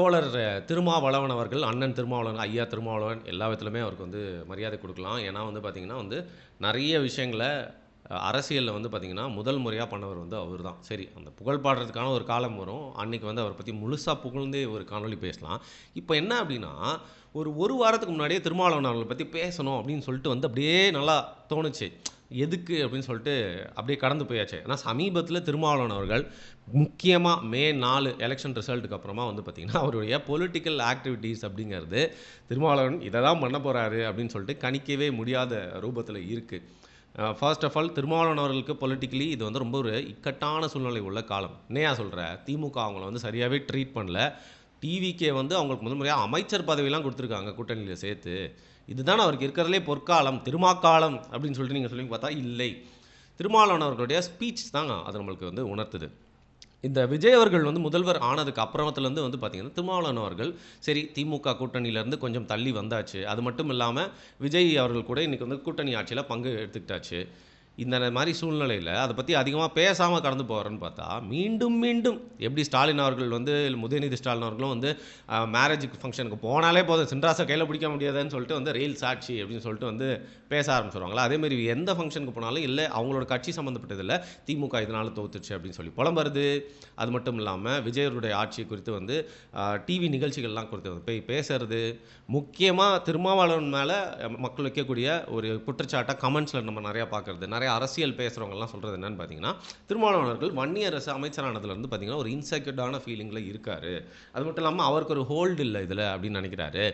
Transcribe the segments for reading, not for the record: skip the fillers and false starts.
தோழர் திருமாவளவன் அவர்கள், அண்ணன் திருமாவளவன், ஐயா திருமாவளவன் எல்லா விதத்திலுமே அவருக்கு வந்து மரியாதை குடுக்கலாம். ஏன்னா வந்து பார்த்தீங்கன்னா வந்து, நெறைய விஷயங்கள அரசியல்ல வந்து பார்த்தீங்கன்னா, முதல் முறையா பண்ணவர் வந்து அவர் தான். சரி, அந்த புகழ் பாடுறதுக்கான ஒரு காலம் வரும். அன்னைக்கு வந்து அவர பத்தி முழுசா புகழ்ந்தே ஒரு காணொளி பேசலாம். இப்ப என்ன அப்டின்னா, ஒரு வாரத்துக்கு முன்னாடியே திருமாவளவன் அவர்கள பத்தி பேசணும் அப்டின்னு சொல்லிட்டு வந்து அப்படியே நல்லா தோணுச்சு. எதுக்கு அப்டின்னு சொல்லிட்டு அப்படியே கடந்து போயாச்சு. ஆனா சமீபத்தில திருமாவளவன் அவர்கள் முக்கியமா மே 4 எலக்ஷன் ரிசல்ட்‌டுக்கு அப்புறமா வந்து பார்த்தீங்கன்னா, அவருடைய பொலிட்டிக்கல் ஆக்டிவிட்டீஸ் அப்படிங்கிறது திருமாவளவன் இத தான் பண்ண போறாரு அப்படின்னு சொல்லிட்டு கணிக்கவே முடியாத ரூபத்தில இருக்கு. ஃபர்ஸ்ட் ஆஃப் ஆல் திருமாவளவன் அவர்களுக்கு பொலிட்டிக்கலி இது வந்து ரொம்ப ஒரு இக்கட்டான சூழ்நிலை உள்ள காலம். என்னய்யா சொல்ற? திமுக அவங்கள வந்து சரியாவே ட்ரீட் பண்ணல. டிவிகே வந்து அவங்களுக்கு முதல் முறையா அமைச்சர் பதவிலாம் குடுத்துருக்காங்க கூட்டணியில சேர்த்து. இதுதானே அவருக்கு இருக்கிறதிலே பொற்காலம், திருமாக்காலம் அப்படின்னு சொல்லிட்டு நீங்க சொல்லுவீங்க பார்த்தா இல்லை. திருமாவளவன் அவர்களுடைய ஸ்பீச் தாங்க அது நம்மளுக்கு வந்து உணர்த்துது. இந்த விஜய் அவர்கள் வந்து முதல்வர் ஆனதுக்கு அப்புறமத்துலேருந்து வந்து பார்த்தீங்கன்னா, திருமாவளவன் அவர்கள் சரி திமுக கூட்டணியிலேருந்து கொஞ்சம் தள்ளி வந்தாச்சு. அது மட்டும் இல்லாம விஜய் அவர்கள் கூட இன்னைக்கு வந்து கூட்டணி ஆட்சியில பங்கு எடுத்துக்கிட்டாச்சு. இந்த மாரி சூழ்நிலையில அத பத்தி அதிகமா பேசாம கடந்து போவாருன்னு பார்த்தா, மீண்டும் மீண்டும் எப்படி ஸ்டாலின் அவர்கள் வந்து உதயநிதி ஸ்டாலின் அவர்களும் வந்து மேரேஜுக்கு ஃபங்ஷனுக்கு போனாலே போதும் சின்ராச கையில பிடிக்க முடியாதுன்னு சொல்லிட்டு வந்து ரயில் சாட்சி அப்படின்னு சொல்லிட்டு வந்து பேச ஆரம்பிச்சுருவாங்களா, அதேமாரி எந்த ஃபங்ஷனுக்கு போனாலும் இல்ல அவங்களோட கட்சி சம்மந்தப்பட்டதில்ல திமுக இதனால தோத்துருச்சு அப்படின்னு சொல்லி புலம்புறது. அது மட்டும் இல்லாம விஜய் அவருடைய ஆட்சி குறித்து வந்து டிவி நிகழ்ச்சிகள்லாம் குறித்து வந்து போய் பேசுறது. முக்கியமா திருமாவளவன் மேல மக்கள் வைக்கக்கூடிய ஒரு குற்றச்சாட்டா கமெண்ட்ஸ்ல நம்ம நெறையா பார்க்கறது. நெறைய அரசியல் பேசுறவங்கலாம் சொல்றது என்னன்னு பார்த்தீங்கன்னா, திருமாவளவன் அவர்கள் வன்னியர் அரசு அமைச்சரானதுலருந்து பார்த்தீங்கன்னா, ஒரு இன்செக்யூர்டான ஃபீலிங்ல இருக்காரு. அது மட்டும் இல்லாம அவருக்கு ஒரு ஹோல்டு இல்ல இதுல அப்படின்னு நெனைக்கிறாரு.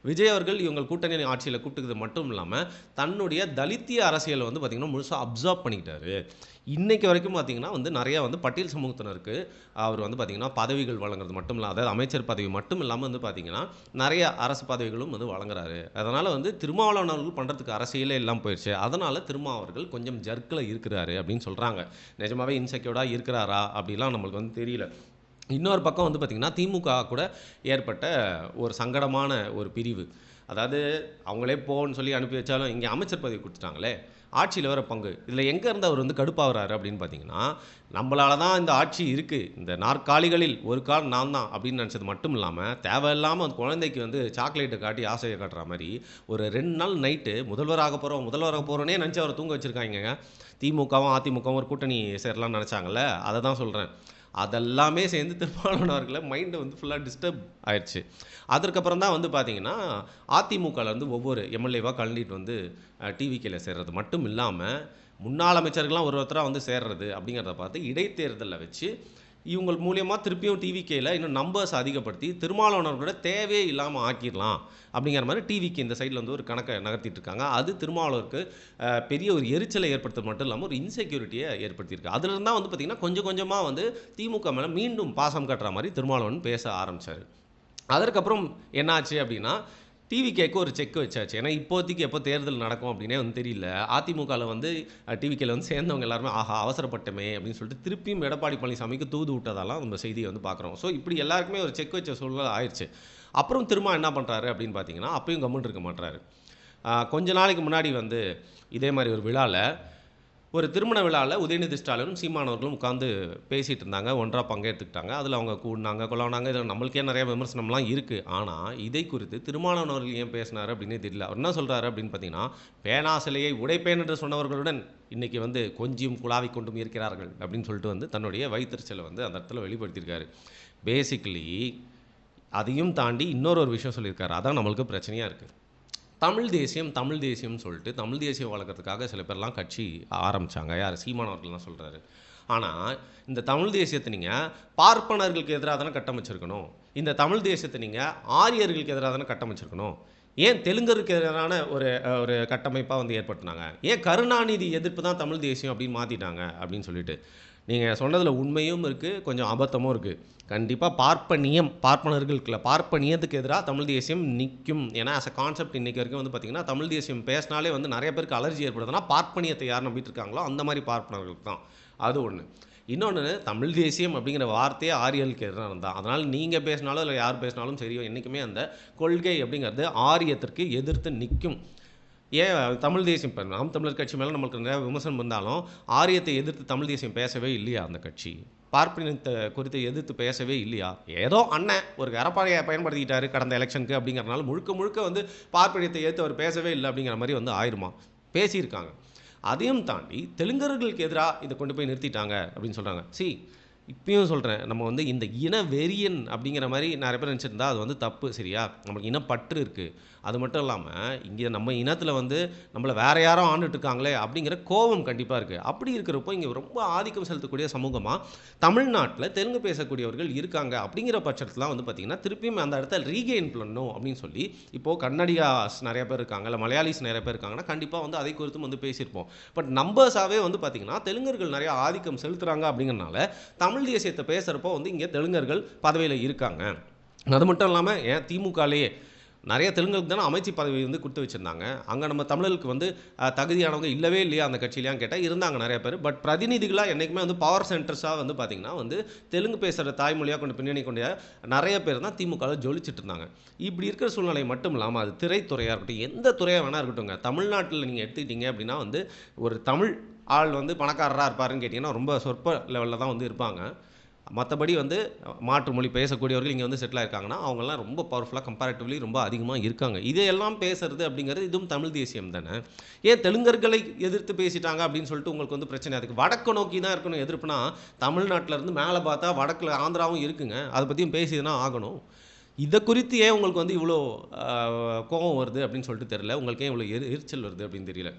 விஜய் அவர்கள் இவங்க கூட்டணி ஆட்சியில கூப்பிட்டது மட்டும் இல்லாம, தன்னுடைய தலித்திய அரசியல வந்து பார்த்தீங்கன்னா, முழுசா அப்சார்ப் பண்ணிக்கிட்டாரு. இன்னைக்கு வரைக்கும் பார்த்தீங்கன்னா வந்து நெறைய வந்து பட்டியல் சமூகத்தினருக்கு அவர் வந்து பார்த்தீங்கன்னா, பதவிகள் வழங்குறது மட்டும் இல்ல, அதாவது அமைச்சர் பதவி மட்டும் இல்லாம வந்து பார்த்தீங்கன்னா, நெறைய அரசு பதவிகளும் வந்து வழங்குறாரு. அதனால வந்து திருமாவளவன் அவர்கள் பண்றதுக்கு அரசியலே இல்லாம போயிருச்சு. அதனால திருமா அவர்கள் கொஞ்சம் ஜர்க்ல இருக்கிறாரு அப்படின்னு சொல்றாங்க. நிஜமாவே இன்செக்யூர்டா இருக்கிறாரா? அப்படிலாம் நம்மளுக்கு வந்து தெரியல. இன்னொரு பக்கம் வந்து பார்த்தீங்கன்னா, திமுக கூட ஏற்பட்ட ஒரு சங்கடமான ஒரு பிரிவு. அதாவது அவங்களே போன்னு சொல்லி அனுப்பி வச்சாலும், இங்க அமைச்சர் பதவி குடுத்துட்டாங்களே! ஆட்சியில வேற பங்கு. இதில எங்கேருந்து அவர் வந்து கடுப்பாகுறாரு அப்படின்னு பார்த்தீங்கன்னா, நம்பளால தான் இந்த ஆட்சி இருக்கு. இந்த நாற்காலிகளில் ஒரு கால் நான் தான் அப்படின்னு நெனச்சது மட்டும் இல்லாம, தேவையில்லாம அந்த குழந்தைக்கு வந்து சாக்லேட்ட காட்டி ஆசைய காட்டுற மாரி, ஒரு 2 நாள் நைட்டு முதல்வராக போறோன்னே நெனச்சு அவர தூங்க வச்சிருக்காய்ங்கங்க. திமுகவும், அதிமுகவும் ஒரு கூட்டணி சேரலாம்னு நெனச்சாங்கல்ல, அத தான் சொல்றேன். அதெல்லாமே சேர்ந்து திருமாவளவன் அவர்கள மைண்ட் வந்து ஃபுல்லா டிஸ்டர்ப் ஆயிருச்சு. அதற்கப்புறம் தான் வந்து பார்த்தீங்கன்னா, அதிமுகலேருந்து ஒவ்வொரு எம்எல்ஏவா கழண்டிட்டு வந்து டிவிகேல சேர்றது மட்டும் இல்லாம, முன்னாள் அமைச்சர்கள்லாம் ஒருத்தரா வந்து சேர்றது அப்படிங்கிறத பார்த்து இடைத்தேர்தல்ல வச்சு, இவங்க மூலியமா திருப்பியும் டிவிகேல இன்னும் நம்பர்ஸ் அதிகப்படுத்தி, திருமாவளவன் அவர்களோட தேவையே இல்லாம ஆக்கிர்லாம். அப்படிங்கிற மாரி டிவிகே இந்த சைட்ல வந்து ஒரு கணக்க நகர்த்திட்டு இருக்காங்க. அது திருமாவளவருக்கு பெரிய ஒரு எரிச்சலை ஏற்படுத்துறது மட்டும் இல்லாம, ஒரு இன்செக்யூரிட்டிய ஏற்படுத்தியிருக்கு. அதிலிருந்து தான் வந்து பார்த்தீங்கன்னா, கொஞ்சம் கொஞ்சமா வந்து திமுக மேல மீண்டும் பாசம் காட்டுற மாரி திருமாவளவன் பேச ஆரம்பிச்சாரு. அதற்கப்புறம் என்னாச்சு அப்படின்னா, டிவிகேக்கு ஒரு செக் வச்சாச்சு. ஏன்னா, இப்போதைக்கு எப்போ தேர்தல் நடக்கும் அப்படின்னே வந்து தெரியல. அதிமுகல வந்து டிவிகேல வந்து சேர்ந்தவங்க எல்லாருமே, ஆஹா! அவசரப்பட்டோமே அப்படின்னு சொல்லிட்டு திருப்பியும் எடப்பாடி பழனிசாமிக்கு தூது விட்டதெல்லாம் நம்ம செய்திய வந்து பார்க்குறோம். ஸோ, இப்படி எல்லாருக்குமே ஒரு செக் வச்ச சூழ்நிலை ஆயிருச்சு. அப்புறம் திரும்ப என்ன பண்றாரு அப்படின்னு பார்த்தீங்கன்னா, அப்பயும் கம்முன்னு இருக்க மாட்றாரு. கொஞ்ச நாளைக்கு முன்னாடி வந்து இதே மாரி ஒரு விழால ஒரு திருமண விழால உதயநிதி ஸ்டாலினும், சீமான் அவர்களும் உட்கார்ந்து பேசிட்டு இருந்தாங்க. ஒன்றா பங்கேத்துக்கிட்டாங்க. அதில அவங்க கூடுனாங்க, கொலாவுனாங்க. இதில நம்மளுக்கே நெறைய விமர்சனம்லாம் இருக்கு. ஆனா, இதை குறித்து திருமாவளவன் அவர்கள் ஏன் பேசினாரு அப்படின்னே தெரியல. அவர் என்ன சொல்றாரு அப்படின்னு பார்த்தீங்கன்னா, "பேனா சிலையை உடைப்பேன் என்று சொன்னவர்களுடன் இன்னைக்கு வந்து கொஞ்சியும் குழாவிக் கொண்டும் இருக்கிறார்கள்." அப்படின்னு சொல்லிட்டு வந்து தன்னுடைய வயித்தெரிச்சல வந்து அந்த இடத்துல வெளிப்படுத்தியிருக்காரு. பேசிக்கலி அதையும் தாண்டி இன்னொரு விஷயம் சொல்லியிருக்காரு. அதான் நம்மளுக்கு பிரச்சனையா இருக்கு. தமிழ் தேசியம்னு சொல்லிட்டு, தமிழ் தேசியம் வளர்க்கறதுக்காக சில பேர்லாம் கட்சி ஆரம்பிச்சாங்க. யாரு? சீமான் அவர்கள் தான் சொல்றாரு. ஆனா, இந்த தமிழ் தேசியத்த நீங்க பார்ப்பனர்களுக்கு எதிரா தானே கட்டமைச்சிருக்கணும். இந்த தமிழ் தேசியத்த நீங்க ஆரியர்களுக்கு எதிரா தானே கட்டமைச்சிருக்கணும். ஏன் தெலுங்கருக்கு எதிரான ஒரு கட்டமைப்பா வந்து ஏற்படுத்துனாங்க? ஏன் கருணாநிதி எதிர்ப்பு தான் தமிழ் தேசியம் அப்படின்னு மாத்திட்டாங்க அப்படின்னு சொல்லிட்டு. நீங்க சொன்னதுல உண்மையும் இருக்கு, கொஞ்சம் அபத்தமும் இருக்கு. கண்டிப்பா பார்ப்பனர்களுக்கு இல்ல, பார்ப்பனியத்துக்கு எதிரா தமிழ் தேசியம் நிக்கும். ஏன்னா, ஆஸ் அ கான்செப்ட் இன்னைக்கு வரைக்கும் வந்து பார்த்தீங்கன்னா, தமிழ் தேசியம் பேசினாலே வந்து நெறைய பேருக்கு அலர்ஜி ஏற்படுதுன்னா, பார்ப்பனியத்தை யார் நம்பிட்டு இருக்காங்களோ, அந்த மாரி பார்ப்பனர்களுக்கு தான். அது ஒண்ணு. இன்னொன்னு தமிழ் தேசியம் அப்படிங்கிற வார்த்தையே ஆரியர்களுக்கு எதிரானது தான். அதனால நீங்க பேசினாலும், இல்ல யார் பேசினாலும் சரி, என்னைக்குமே அந்த கொள்கை அப்படிங்கிறது ஆரியத்திற்கு எதிர்த்து நிக்கும். ஏன் தமிழ் தேசியம் நாம் தமிழர் கட்சி மேல நம்மளுக்கு நிறைய விமர்சனம் இருந்தாலும், ஆரியத்தை எதிர்த்து தமிழ் தேசியம் பேசவே இல்லையா அந்த கட்சி? பார்ப்பனியத்தை குறித்து எதிர்த்து பேசவே இல்லையா? ஏதோ அண்ணன் ஒரு எடப்பாடியை பயன்படுத்திக்கிட்டாரு கடந்த எலெக்ஷனுக்கு அப்படிங்கிறனால முழுக்க முழுக்க வந்து பார்ப்பனியத்தை ஏற்று அவர் பேசவே இல்லை அப்படிங்கிற மாதிரி வந்து ஆயிருமா? பேசியிருக்காங்க. அதையும் தாண்டி தெலுங்கர்களுக்கு எதிராக இதை கொண்டு போய் நிறுத்திட்டாங்க அப்படின்னு சொல்கிறாங்க. இப்பயும் சொல்கிறேன், நம்ம வந்து இந்த இன வெறியன் அப்படிங்கிற மாதிரி நிறைய பேர் நினச்சிருந்தா அது வந்து தப்பு. சரியா? நமக்கு இனப்பற்று இருக்குது. அது மட்டும் இல்லாமல் இங்கே நம்ம இனத்தில் வந்து நம்மளை வேற யாரோ ஆண்டுட்டு இருக்காங்களே அப்படிங்கிற கோபம் கண்டிப்பாக இருக்குது. அப்படி இருக்கிறப்போ இங்கே ரொம்ப ஆதிக்கம் செலுத்தக்கூடிய சமூகமாக தமிழ்நாட்டில் தெலுங்கு பேசக்கூடியவர்கள் இருக்காங்க. அப்படிங்கிற பட்சத்தில் வந்து பார்த்திங்கன்னா திருப்பியும் அந்த இடத்த ரீகெயின் பண்ணணும் அப்படின்னு சொல்லி இப்போது கன்னடியாஸ் நிறைய பேர் இருக்காங்க, இல்லை மலையாளிஸ் நிறைய பேர் இருக்காங்கன்னா கண்டிப்பாக வந்து அதை குறித்தும் வந்து பேசியிருப்போம். பட் நம்பர்ஸாகவே வந்து பார்த்திங்கன்னா தெலுங்கர்கள் நிறைய ஆதிக்கம் செலுத்துகிறாங்க அப்படிங்கிறனால தமிழ் தேசியத்தை பேசுகிறப்போ வந்து இங்கே தெலுங்கர்கள் பதவியில் இருக்காங்க. அது மட்டும் இல்லாமல் ஏன் திமுகலேயே நிறைய தெலுங்குக்கு தானே அமைச்சு பதவி வந்து கொடுத்து வச்சுருந்தாங்க. அங்கே நம்ம தமிழர்களுக்கு வந்து தகுதியானவங்க இல்லவே இல்லையா அந்த கட்சியிலையான்னு கேட்டால் இருந்தாங்க நிறைய பேர். பட் பிரதிநிதிகளாக என்றைக்குமே வந்து பவர் சென்டர்ஸாக வந்து பார்த்திங்கன்னா வந்து தெலுங்கு பேசுகிற தாய்மொழியாக கொண்டு பின்னணி கொண்ட நிறைய பேர் தான் திமுகவில் ஜொலிச்சுட்டு இருந்தாங்க. இப்படி இருக்கிற சூழ்நிலை மட்டும் இல்லாமல் அது திரைத்துறையாக இருக்கட்டும், எந்த துறையாக வேணா இருக்கட்டும்ங்க, தமிழ்நாட்டில் நீங்கள் எடுத்துக்கிட்டீங்க அப்படின்னா வந்து ஒரு தமிழ் ஆள் வந்து பணக்காரராக இருப்பாருன்னு கேட்டிங்கன்னா ரொம்ப சொற்ப லெவலில் தான் வந்து இருப்பாங்க. மற்றபடி வந்து மாற்று மொழி பேசக்கூடியவர்கள் இங்கே வந்து செட்டில் ஆயிருக்காங்கன்னா அவங்கெல்லாம் ரொம்ப பவர்ஃபுல்லாக கம்பேரிட்டிவ்லி ரொம்ப அதிகமாக இருக்காங்க. இதையெல்லாம் பேசுறது அப்படிங்கிறது இதுவும் தமிழ் தேசியம் தானே. ஏன் தெலுங்கர்களை எதிர்த்து பேசிட்டாங்க அப்படின்னு சொல்லிட்டு உங்களுக்கு வந்து பிரச்சனை? அதுக்கு வடக்கு நோக்கி தான் இருக்கணும் எதிர்ப்புனா, தமிழ்நாட்டிலேருந்து மேலே பார்த்தா வடக்கில் ஆந்திராவும் இருக்குங்க, அதை பற்றியும் பேசி தான் ஆகணும். இதை குறித்து ஏன் உங்களுக்கு வந்து இவ்வளோ கோபம் வருது அப்படின்னு சொல்லிட்டு தெரியல. உங்களுக்கு ஏன் இவ்வளோ எரிச்சல் வருது அப்படின்னு தெரியல.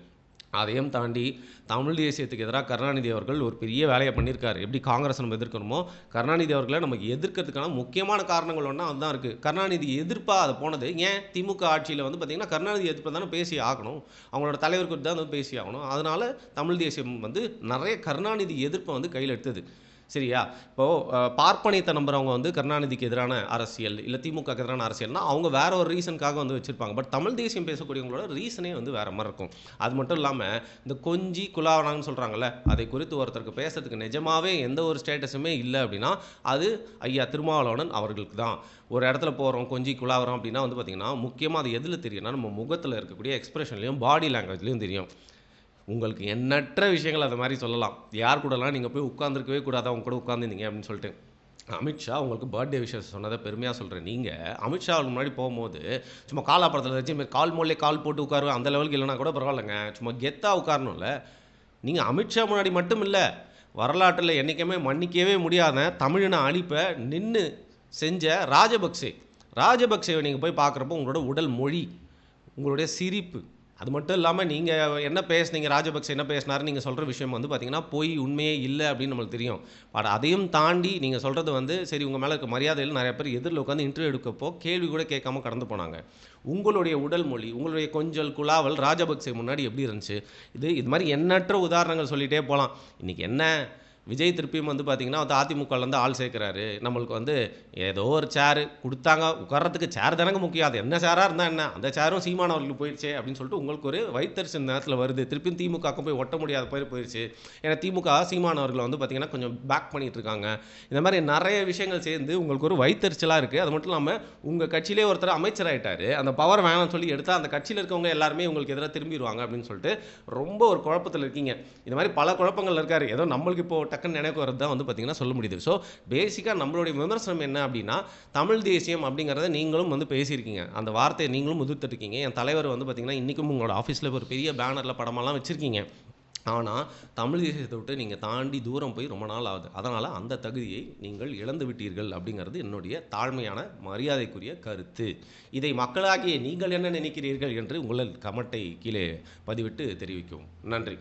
அதையும் தாண்டி தமிழ் தேசியத்துக்கு எதிராக கருணாநிதி அவர்கள் ஒரு பெரிய வேலையை பண்ணியிருக்காரு. எப்படி காங்கிரஸ் நம்ம எதிர்க்கணுமோ கருணாநிதி அவர்களை நம்ம எதிர்க்கிறதுக்கான முக்கியமான காரணங்கள் ஒன்றா அதுதான் இருக்குது. கருணாநிதி எதிர்ப்பாக அது போனது ஏன்? திமுக ஆட்சியில் வந்து பார்த்திங்கன்னா கருணாநிதி எதிர்ப்பு தானே பேசி ஆகணும், அவங்களோட தலைவர் குறித்து தான் வந்து பேசி ஆகணும். அதனால் தமிழ் தேசியம் வந்து நிறைய கருணாநிதி எதிர்ப்பை வந்து கையில் எடுத்தது. சரியா? இப்போது பார்ப்பனியத்தை நம்புறவங்க வந்து கருணாநிதிக்கு எதிரான அரசியல், இல்லை திமுகக்கு எதிரான அரசியல்னா அவங்க வேற ஒரு ரீசனுக்காக வந்து வச்சுருப்பாங்க. பட் தமிழ் தேசியம் பேசக்கூடியவங்களோட ரீசனே வந்து வேறு மாதிரி இருக்கும். அது மட்டும் இல்லாமல் இந்த கொஞ்சி குலாவனான்னு சொல்கிறாங்கல்ல, அதை குறித்து ஒருத்தருக்கு பேசுறதுக்கு நிஜமாகவே எந்த ஒரு ஸ்டேட்டஸுமே இல்லை அப்படின்னா அது ஐயா திருமாவளவன் அவர்களுக்கு தான். ஒரு இடத்துல போகிறோம் கொஞ்சி குலாவரம் அப்படின்னா வந்து பார்த்திங்கன்னா முக்கியமாக அது எதில் தெரியும்னா நம்ம முகத்தில் இருக்கக்கூடிய எக்ஸ்பிரஷன்லையும் பாடி லாங்குவேஜ்லையும் தெரியும். உங்களுக்கு எண்ணற்ற விஷயங்கள் அது மாதிரி சொல்லலாம். யார் கூடலாம் நீங்கள் போய் உட்காந்துருக்கவே கூடாது, அவங்க கூட உட்காந்துருந்தீங்க அப்படின்னு சொல்லிட்டு. அமித்ஷா உங்களுக்கு பர்த்டே விஷயம் சொன்னதை பெருமையாக சொல்கிறேன். நீங்கள் அமித்ஷா அவருக்கு முன்னாடி போகும்போது சும்மா காலாப்படத்தில் வச்சு மாரி கால் மோல்லே கால் போட்டு உட்காருவேன் அந்த லெவலுக்கு இல்லைனா கூட பரவாயில்லைங்க, சும்மா கெத்தாக உட்காரணும்ல. நீங்கள் அமித்ஷா முன்னாடி மட்டும் இல்லை, வரலாற்றில் என்றைக்குமே மன்னிக்கவே முடியாத தமிழின அழிப்பை நின்று செஞ்ச ராஜபக்சேவை நீங்கள் போய் பார்க்குறப்போ உங்களோட உடல் மொழி, உங்களுடைய சிரிப்பு, அது மட்டும் இல்லாமல் நீங்கள் என்ன பேசுனீங்க, ராஜபக்சே என்ன பேசினாரு நீங்கள் சொல்கிற விஷயம் வந்து பார்த்திங்கன்னா பொய், உண்மையே இல்லை அப்படின்னு நம்மளுக்கு தெரியும். பட் அதையும் தாண்டி நீங்கள் சொல்கிறது வந்து சரி உங்கள் மேலே இருக்க மரியாதையில் நிறைய பேர் எதிரில் உட்காந்து இன்டர்வியூ எடுக்கப்போ கேள்வி கூட கேட்காம கடந்து போனாங்க. உங்களுடைய உடல் மொழி, உங்களுடைய கொஞ்சல் குலாவல் ராஜபக்சே முன்னாடி எப்படி இருந்துச்சு? இது மாதிரி எண்ணற்ற உதாரணங்கள் சொல்லிகிட்டே போகலாம். இன்றைக்கி என்ன விஜய் திருப்பியும் வந்து பார்த்திங்கன்னா வந்து அதிமுகலேருந்து ஆள் சேர்க்குறாரு. நம்மளுக்கு வந்து ஏதோ ஒரு சேரு கொடுத்தாங்க, உட்கார்றதுக்கு சேர் தானங்க முக்கியம், அது என்ன சேராக இருந்தால் என்ன, அந்த சேரும் சீமான் அவர்களுக்கு போயிடுச்சு அப்படின்னு சொல்லிட்டு உங்களுக்கு ஒரு வயிற்றுச்சல் நேரத்தில் வருது. திருப்பியும் திமுக போய் ஒட்ட முடியாத போயிடுச்சு. ஏன்னா திமுக சீமான் அவர்களை வந்து பார்த்திங்கன்னா கொஞ்சம் பேக் பண்ணிகிட்டு இருக்காங்க. இந்த மாதிரி நிறைய விஷயங்கள் சேர்ந்து உங்களுக்கு ஒரு வயிற்றுச்சலாக இருக்குது. அது மட்டும் இல்லாமல் உங்கள் கட்சியிலே ஒருத்தர் அமைச்சர் ஆகிட்டார், அந்த பவர் வேணாம்னு சொல்லி எடுத்தால் அந்த கட்சியில் இருக்கவங்க எல்லாருமே உங்களுக்கு எதிராக திரும்பிடுவாங்க அப்படின்னு சொல்லிட்டு ரொம்ப ஒரு குழப்பத்தில் இருக்கீங்க. இந்த மாதிரி பல குழப்பங்கள் இருக்காரு. ஏதோ நம்மளுக்கு இப்போ டக்குன்னு நினைவு வரது தான் வந்து பார்த்திங்கன்னா சொல்ல முடியுது. ஸோ பேசிக்காக நம்மளுடைய விமர்சனம் என்ன அப்படின்னா தமிழ் தேசியம் அப்படிங்கிறத நீங்களும் வந்து பேசியிருக்கீங்க, அந்த வார்த்தையை நீங்களும் முதிர்த்துருக்கீங்க. என் தலைவர் வந்து பார்த்திங்கன்னா இன்றைக்கும் உங்களோட ஆஃபீஸில் ஒரு பெரிய பேனரில் படமெல்லாம் வச்சுருக்கீங்க. ஆனால் தமிழ் தேசியத்தை விட்டு நீங்கள் தாண்டி தூரம் போய் ரொம்ப நாள் ஆகுது. அதனால் அந்த தகுதியை நீங்கள் இழந்து விட்டீர்கள் அப்படிங்கிறது என்னுடைய தாழ்மையான மரியாதைக்குரிய கருத்து. இதை மக்களாகிய நீங்கள் என்ன நினைக்கிறீர்கள் என்று உங்கள் கமெண்ட்டை கீழே பதிவிட்டு தெரிவிக்கவும். நன்றி.